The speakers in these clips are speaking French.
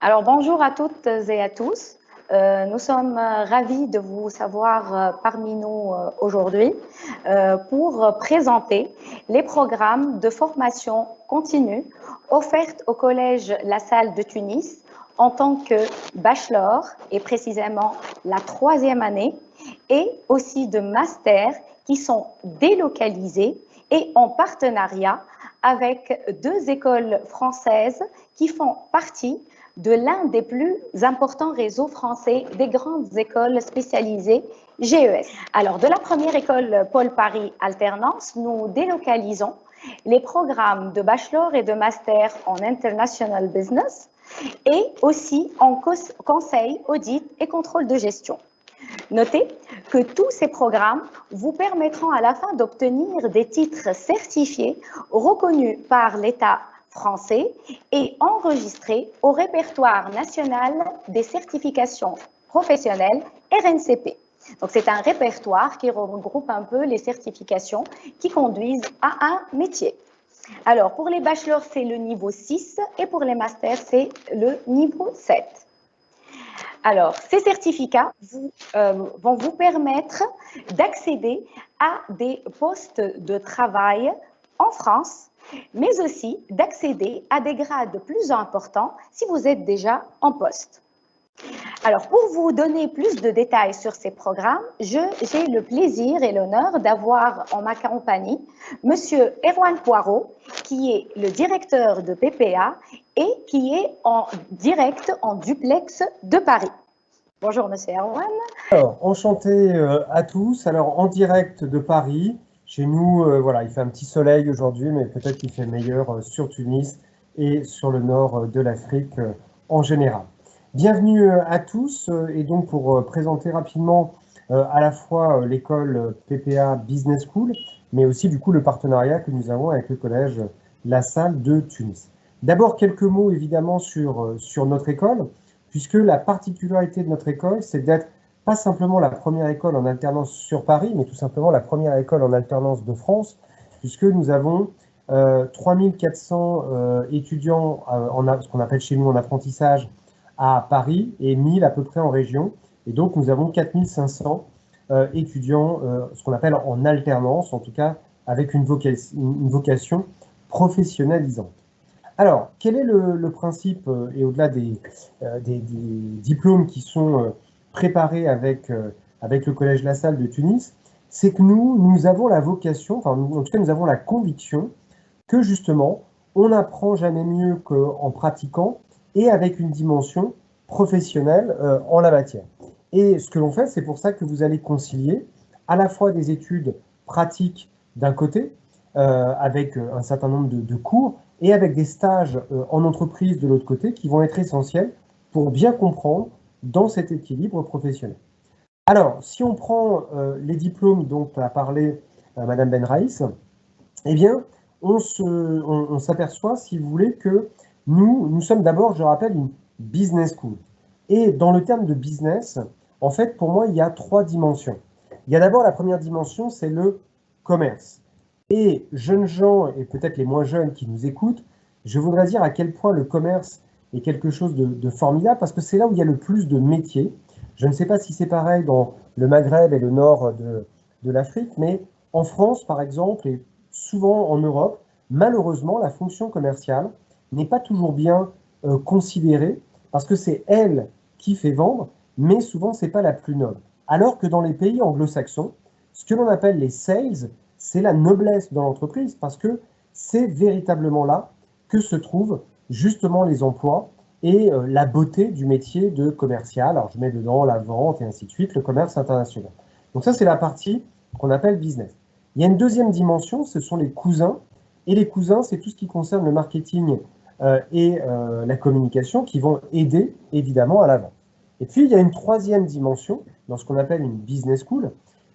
Alors bonjour à toutes et à tous. Nous sommes ravis de vous savoir parmi nous aujourd'hui pour présenter les programmes de formation continue offerts au Collège La Salle de Tunis en tant que bachelor et précisément la 3e année et aussi de master qui sont délocalisés et en partenariat avec 2 écoles françaises qui font partie de l'un des plus importants réseaux français des grandes écoles spécialisées GES. Alors, de la première école Paul Paris Alternance, nous délocalisons les programmes de bachelor et de master en International Business et aussi en conseil, audit et contrôle de gestion. Notez que tous ces programmes vous permettront à la fin d'obtenir des titres certifiés reconnus par l'État français et enregistrés au répertoire national des certifications professionnelles RNCP. Donc, c'est un répertoire qui regroupe un peu les certifications qui conduisent à un métier. Alors, pour les bachelors, c'est le niveau 6 et pour les masters, c'est le niveau 7. Alors, ces certificats vont vous permettre d'accéder à des postes de travail en France, mais aussi d'accéder à des grades plus importants si vous êtes déjà en poste. Alors, pour vous donner plus de détails sur ces programmes, j'ai le plaisir et l'honneur d'avoir en ma compagnie Monsieur Erwan Poirot, qui est le directeur de PPA et qui est en direct en duplex de Paris. Bonjour Monsieur Erwan. Alors, enchanté à tous. Alors, en direct de Paris, chez nous, voilà, il fait un petit soleil aujourd'hui, mais peut-être qu'il fait meilleur sur Tunis et sur le nord de l'Afrique en général. Bienvenue à tous, et donc pour présenter rapidement à la fois l'école PPA Business School, mais aussi du coup le partenariat que nous avons avec le collège La Salle de Tunis. D'abord, quelques mots évidemment sur notre école, puisque la particularité de notre école, c'est d'être pas simplement la première école en alternance sur Paris, mais tout simplement la première école en alternance de France, puisque nous avons 3400 étudiants ce qu'on appelle chez nous en apprentissage à Paris et 1000 à peu près en région. Et donc, nous avons 4500 étudiants, ce qu'on appelle en alternance, en tout cas avec une vocation professionnalisante. Alors, quel est le principe, et au-delà des diplômes qui sont préparés avec le Collège La Salle de Tunis, c'est que nous avons la vocation, enfin, en tout cas, nous avons la conviction que justement, on n'apprend jamais mieux qu'en pratiquant et avec une dimension professionnelle en la matière. Et ce que l'on fait, c'est pour ça que vous allez concilier à la fois des études pratiques d'un côté, avec un certain nombre de cours, et avec des stages en entreprise de l'autre côté qui vont être essentiels pour bien comprendre dans cet équilibre professionnel. Alors, si on prend les diplômes dont a parlé Madame Benraïs, eh bien, on s'aperçoit, si vous voulez, que nous sommes d'abord, je rappelle, une business school. Et dans le terme de business, en fait, pour moi, il y a 3 dimensions. Il y a d'abord la première dimension, c'est le commerce. Et jeunes gens, et peut-être les moins jeunes qui nous écoutent, je voudrais dire à quel point le commerce est quelque chose de formidable, parce que c'est là où il y a le plus de métiers. Je ne sais pas si c'est pareil dans le Maghreb et le nord de l'Afrique, mais en France, par exemple, et souvent en Europe, malheureusement, la fonction commerciale n'est pas toujours bien considérée, parce que c'est elle qui fait vendre, mais souvent, ce n'est pas la plus noble. Alors que dans les pays anglo-saxons, ce que l'on appelle les sales, c'est la noblesse dans l'entreprise, parce que c'est véritablement là que se trouvent justement les emplois et la beauté du métier de commercial. Alors, je mets dedans la vente et ainsi de suite, le commerce international. Donc ça, c'est la partie qu'on appelle business. Il y a une deuxième dimension, ce sont les cousins. Et les cousins, c'est tout ce qui concerne le marketing et la communication qui vont aider évidemment à la vente. Et puis, il y a une troisième dimension dans ce qu'on appelle une business school.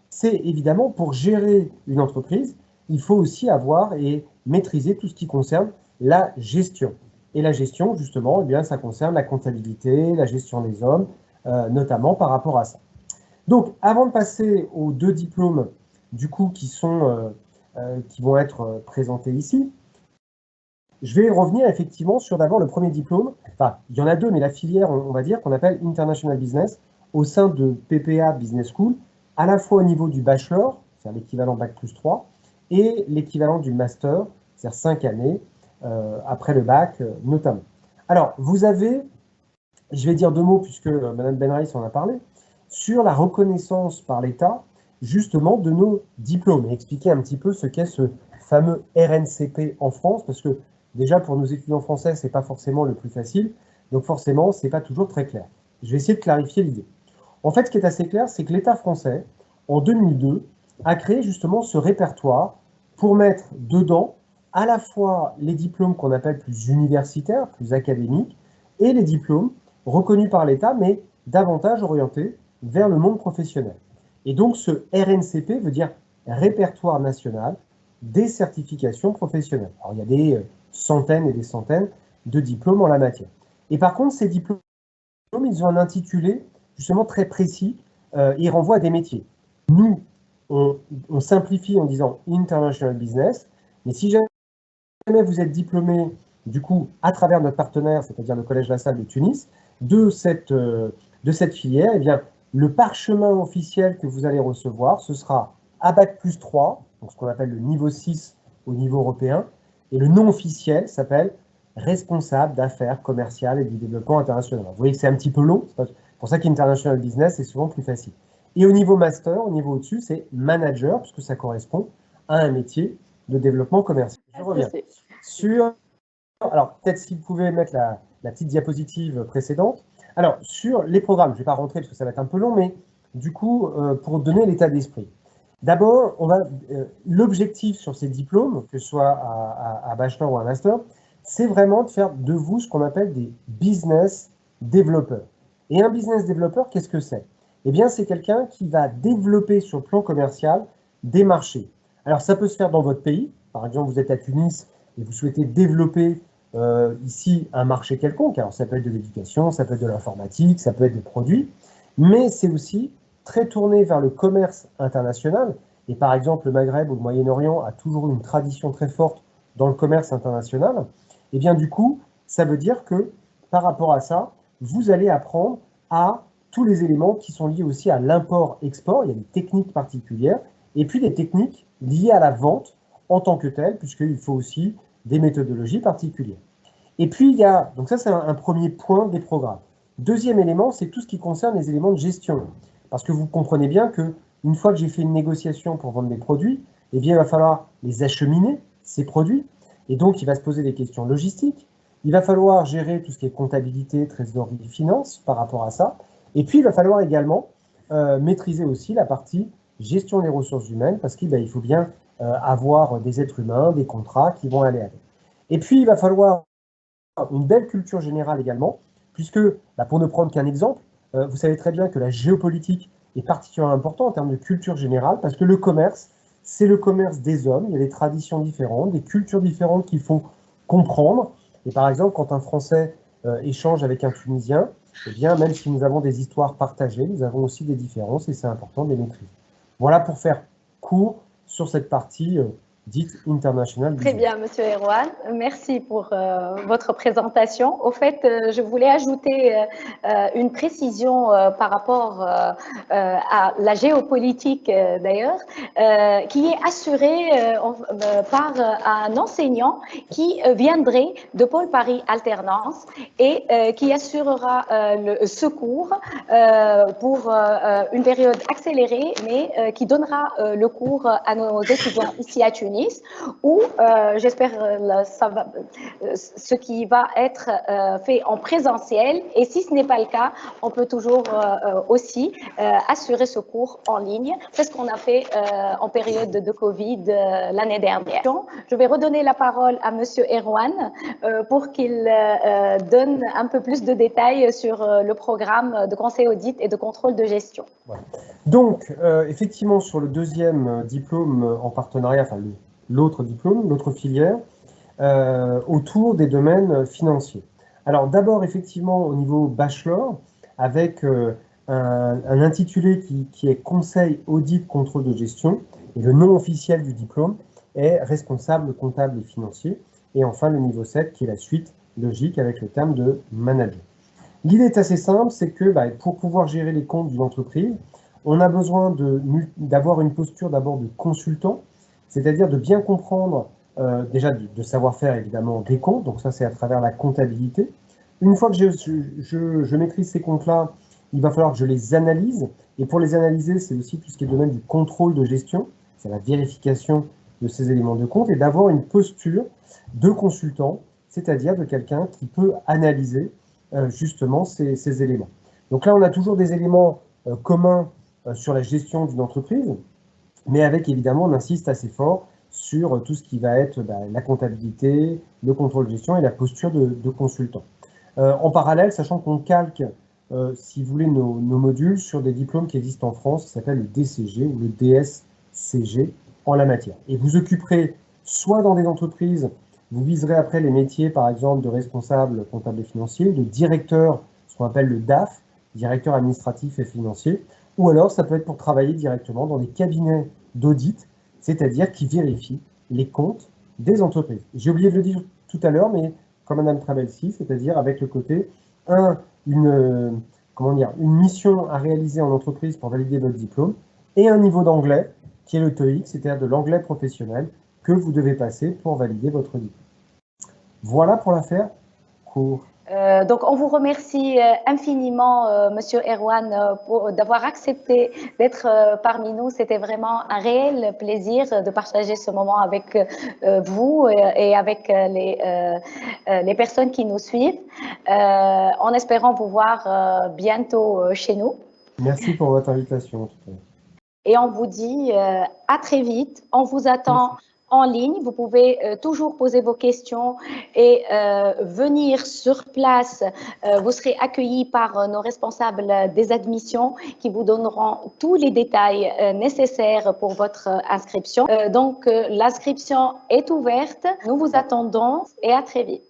C'est évidemment pour gérer une entreprise, il faut aussi avoir et maîtriser tout ce qui concerne la gestion. Et la gestion, justement, eh bien, ça concerne la comptabilité, la gestion des hommes, notamment par rapport à ça. Donc, avant de passer aux 2 diplômes, du coup, qui vont être présentés ici, je vais revenir effectivement sur d'abord le premier diplôme. Enfin, il y en a deux, mais la filière, on va dire, qu'on appelle International Business, au sein de PPA Business School, à la fois au niveau du bachelor, c'est-à-dire l'équivalent Bac+3, et l'équivalent du master, c'est-à-dire 5 années, après le bac notamment. Alors, vous avez, je vais dire deux mots puisque Mme Benraïs en a parlé, sur la reconnaissance par l'État, justement, de nos diplômes, et expliquer un petit peu ce qu'est ce fameux RNCP en France, parce que déjà, pour nos étudiants français, ce n'est pas forcément le plus facile, donc forcément, ce n'est pas toujours très clair. Je vais essayer de clarifier l'idée. En fait, ce qui est assez clair, c'est que l'État français, en 2002, a créé justement ce répertoire pour mettre dedans à la fois les diplômes qu'on appelle plus universitaires, plus académiques, et les diplômes reconnus par l'État, mais davantage orientés vers le monde professionnel. Et donc, ce RNCP veut dire Répertoire national des certifications professionnelles. Alors, il y a des centaines et des centaines de diplômes en la matière. Et par contre, ces diplômes, ils ont un intitulé justement très précis, ils renvoient à des métiers. Nous, on simplifie en disant International Business, mais si jamais vous êtes diplômé, du coup, à travers notre partenaire, c'est-à-dire le Collège La Salle de Tunis, de cette filière, eh bien, le parchemin officiel que vous allez recevoir, ce sera à Bac+3, donc ce qu'on appelle le niveau 6 au niveau européen, et le non officiel s'appelle responsable d'affaires commerciales et du développement international. Vous voyez que c'est un petit peu long, c'est pour ça qu'International Business est souvent plus facile. Et au niveau master, au niveau au-dessus, c'est manager, puisque ça correspond à un métier de développement commercial. Je reviens sur... Alors, peut-être si vous pouvez mettre la petite diapositive précédente. Alors, sur les programmes, je ne vais pas rentrer parce que ça va être un peu long, mais du coup, pour donner l'état d'esprit. D'abord, l'objectif sur ces diplômes, que ce soit à bachelor ou à master, c'est vraiment de faire de vous ce qu'on appelle des business développeurs. Et un business développeur, qu'est-ce que c'est? Eh bien, c'est quelqu'un qui va développer sur le plan commercial des marchés. Alors, ça peut se faire dans votre pays. Par exemple, vous êtes à Tunis et vous souhaitez développer ici un marché quelconque. Alors, ça peut être de l'éducation, ça peut être de l'informatique, ça peut être des produits, mais c'est aussi très tourné vers le commerce international. Et par exemple, le Maghreb ou le Moyen-Orient a toujours une tradition très forte dans le commerce international. Et bien du coup, ça veut dire que par rapport à ça, vous allez apprendre à tous les éléments qui sont liés aussi à l'import-export. Il y a des techniques particulières et puis des techniques liées à la vente en tant que telle, puisqu'il faut aussi des méthodologies particulières. Et puis, il y a, donc ça c'est un premier point des programmes. Deuxième élément, c'est tout ce qui concerne les éléments de gestion. Parce que vous comprenez bien qu'une fois que j'ai fait une négociation pour vendre des produits, eh bien, il va falloir les acheminer, ces produits. Et donc, il va se poser des questions logistiques. Il va falloir gérer tout ce qui est comptabilité, trésorerie, finance par rapport à ça. Et puis, il va falloir également maîtriser aussi la partie gestion des ressources humaines parce qu'il faut bien avoir des êtres humains, des contrats qui vont aller avec. Et puis, il va falloir une belle culture générale également, puisque, pour ne prendre qu'un exemple, vous savez très bien que la géopolitique est particulièrement importante en termes de culture générale, parce que le commerce, c'est le commerce des hommes, il y a des traditions différentes, des cultures différentes qu'il faut comprendre. Et par exemple, quand un Français échange avec un Tunisien, eh bien, même si nous avons des histoires partagées, nous avons aussi des différences et c'est important de les maîtriser. Voilà pour faire court sur cette partie dite international business. Très bien, Monsieur Erwan. Merci pour votre présentation. Au fait, je voulais ajouter une précision par rapport à la géopolitique, d'ailleurs, qui est assurée par un enseignant qui viendrait de Pôle Paris Alternance et qui assurera le secours pour une période accélérée, mais qui donnera le cours à nos étudiants ici à Tunis, où j'espère ce qui va être fait en présentiel. Et si ce n'est pas le cas, on peut toujours aussi assurer ce cours en ligne. C'est ce qu'on a fait en période de Covid l'année dernière. Je vais redonner la parole à Monsieur Erwan pour qu'il donne un peu plus de détails sur le programme de conseil audit et de contrôle de gestion. Voilà. Donc, effectivement, sur le deuxième diplôme en partenariat, enfin l'autre diplôme, l'autre filière, autour des domaines financiers. Alors d'abord, effectivement, au niveau bachelor, avec un intitulé qui est Conseil, audit, contrôle de gestion, et le nom officiel du diplôme est responsable comptable et financier. et enfin le niveau 7 qui est la suite logique avec le terme de manager. L'idée est assez simple, c'est que pour pouvoir gérer les comptes d'une entreprise, on a besoin d'avoir une posture d'abord de consultant, c'est-à-dire de bien comprendre déjà de savoir-faire évidemment des comptes, donc ça c'est à travers la comptabilité. Une fois que je maîtrise ces comptes-là, il va falloir que je les analyse, et pour les analyser, c'est aussi tout ce qui est domaine du contrôle de gestion, c'est la vérification de ces éléments de compte, et d'avoir une posture de consultant, c'est-à-dire de quelqu'un qui peut analyser justement ces éléments. Donc là, on a toujours des éléments communs sur la gestion d'une entreprise, mais avec évidemment, on insiste assez fort sur tout ce qui va être la comptabilité, le contrôle de gestion et la posture de consultant. En parallèle, sachant qu'on calque, si vous voulez, nos modules sur des diplômes qui existent en France, qui s'appellent le DCG ou le DSCG en la matière. Et vous occuperez soit dans des entreprises, vous viserez après les métiers, par exemple, de responsable comptable et financier, de directeur, ce qu'on appelle le DAF, directeur administratif et financier, ou alors ça peut être pour travailler directement dans des cabinets d'audit, c'est-à-dire qui vérifient les comptes des entreprises. J'ai oublié de le dire tout à l'heure, mais comme Madame Travelsi, c'est-à-dire avec le côté, une mission à réaliser en entreprise pour valider votre diplôme, et un niveau d'anglais, qui est le TOEIC, c'est-à-dire de l'anglais professionnel, que vous devez passer pour valider votre diplôme. Voilà pour l'affaire court. Donc, on vous remercie infiniment, Monsieur Erwan, d'avoir accepté d'être parmi nous. C'était vraiment un réel plaisir de partager ce moment avec vous et avec les personnes qui nous suivent, en espérant vous voir bientôt chez nous. Merci pour votre invitation. En tout cas. Et on vous dit à très vite. On vous attend. Merci. En ligne, vous pouvez toujours poser vos questions et venir sur place. Vous serez accueillis par nos responsables des admissions qui vous donneront tous les détails nécessaires pour votre inscription. Donc, l'inscription est ouverte. Nous vous attendons et à très vite.